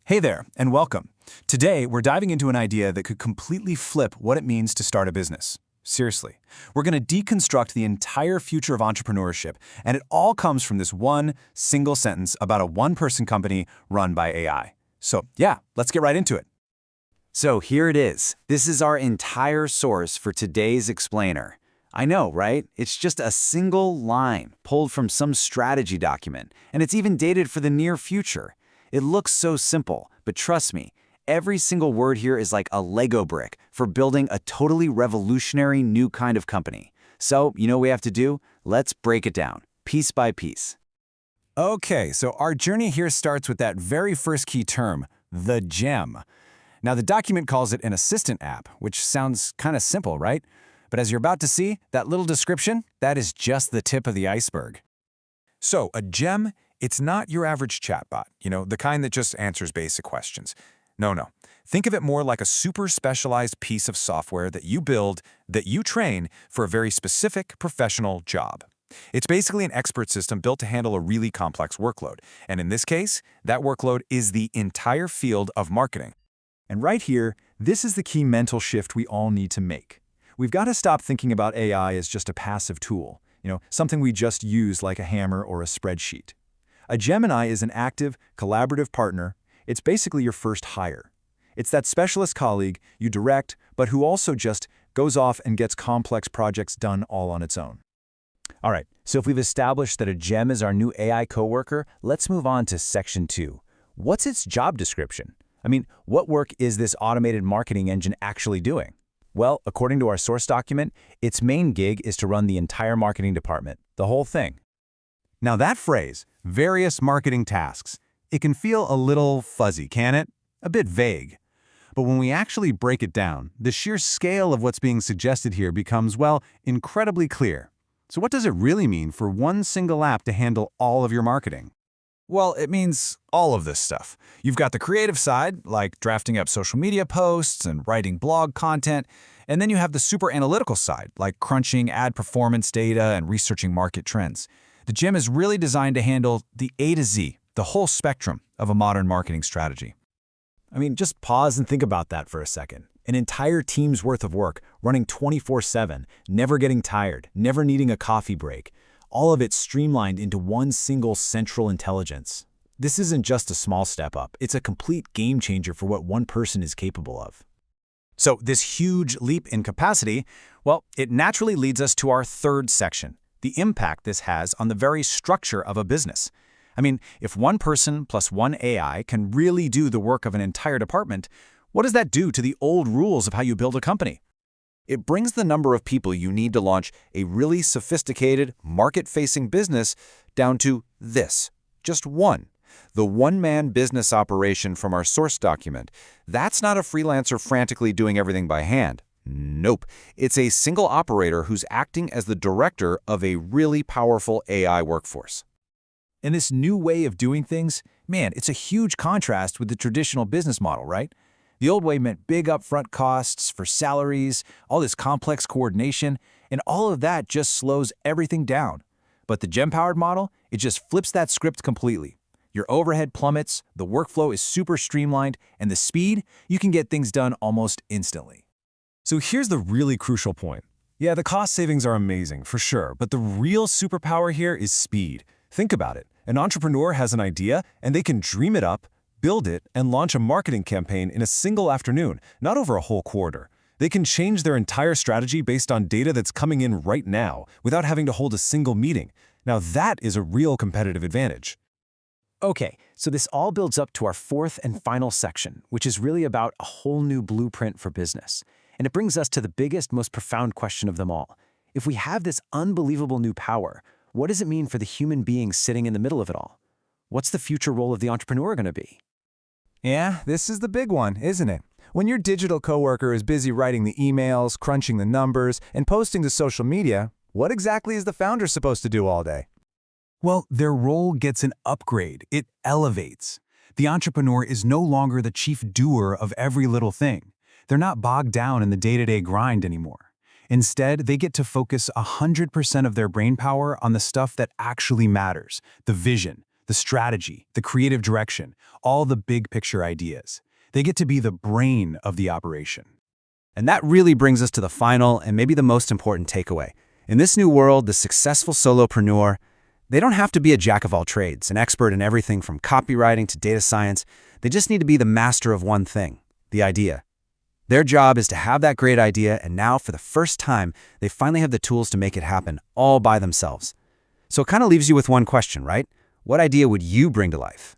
Hey there, and welcome. Today, we're diving into an idea that could completely flip what it means to start a business. Seriously, we're going to deconstruct the entire future of entrepreneurship, and it all comes from this one single sentence about a one-person company run by AI. So, yeah, let's get right into it. So here it is. This is our entire source for today's explainer. I know, right? It's just a single line pulled from some strategy document, and it's even dated for the near future. It looks so simple, but trust me, every single word here is like a Lego brick for building a totally revolutionary new kind of company. So, you know what we have to do? Let's break it down, piece by piece. Okay, so our journey here starts with that very first key term, the gem. Now, the document calls it an assistant app, which sounds kind of simple, right? But as you're about to see, that little description, that is just the tip of the iceberg. So, a gem, it's not your average chatbot, the kind that just answers basic questions. No. Think of it more like a super specialized piece of software that you build, that you train for a very specific professional job. It's basically an expert system built to handle a really complex workload. And in this case, that workload is the entire field of marketing. And right here, this is the key mental shift we all need to make. We've got to stop thinking about AI as just a passive tool, something we just use like a hammer or a spreadsheet. A Gemini is an active, collaborative partner. It's basically your first hire. It's that specialist colleague you direct, but who also just goes off and gets complex projects done all on its own. All right, so if we've established that a gem is our new AI coworker, let's move on to section 2. What's its job description? What work is this automated marketing engine actually doing? Well, according to our source document, its main gig is to run the entire marketing department, the whole thing. Now that phrase, various marketing tasks, it can feel a little fuzzy, can it? A bit vague. But when we actually break it down, the sheer scale of what's being suggested here becomes, well, incredibly clear. So what does it really mean for one single app to handle all of your marketing? Well, it means all of this stuff. You've got the creative side, like drafting up social media posts and writing blog content, and then you have the super analytical side, like crunching ad performance data and researching market trends. The gem is really designed to handle the A to Z, the whole spectrum of a modern marketing strategy. Just pause and think about that for a second. An entire team's worth of work, running 24/7, never getting tired, never needing a coffee break. All of it streamlined into one single central intelligence. This isn't just a small step up, it's a complete game changer for what one person is capable of. So this huge leap in capacity, well, it naturally leads us to our third section, the impact this has on the very structure of a business. If one person plus one AI can really do the work of an entire department, what does that do to the old rules of how you build a company? It brings the number of people you need to launch a really sophisticated, market-facing business down to this, just one. The one-man business operation from our source document. That's not a freelancer frantically doing everything by hand. Nope. It's a single operator who's acting as the director of a really powerful AI workforce. And this new way of doing things, it's a huge contrast with the traditional business model, right? The old way meant big upfront costs for salaries, all this complex coordination, and all of that just slows everything down. But the gem-powered model, it just flips that script completely. Your overhead plummets, the workflow is super streamlined, and the speed, you can get things done almost instantly. So here's the really crucial point. Yeah, the cost savings are amazing, for sure, but the real superpower here is speed. Think about it. An entrepreneur has an idea, and they can dream it up, build it, and launch a marketing campaign in a single afternoon, not over a whole quarter. They can change their entire strategy based on data that's coming in right now, without having to hold a single meeting. Now that is a real competitive advantage. Okay, so this all builds up to our fourth and final section, which is really about a whole new blueprint for business. And it brings us to the biggest, most profound question of them all. If we have this unbelievable new power, what does it mean for the human being sitting in the middle of it all? What's the future role of the entrepreneur going to be? Yeah, this is the big one, isn't it? When your digital coworker is busy writing the emails, crunching the numbers, and posting to social media, what exactly is the founder supposed to do all day? Well, their role gets an upgrade. It elevates. The entrepreneur is no longer the chief doer of every little thing. They're not bogged down in the day-to-day grind anymore. Instead, they get to focus 100% of their brainpower on the stuff that actually matters, the vision, the strategy, the creative direction, all the big picture ideas. They get to be the brain of the operation. And that really brings us to the final and maybe the most important takeaway. In this new world, the successful solopreneur, they don't have to be a jack of all trades, an expert in everything from copywriting to data science. They just need to be the master of one thing, the idea. Their job is to have that great idea, and now, for the first time, they finally have the tools to make it happen all by themselves. So it kind of leaves you with one question, right? What idea would you bring to life?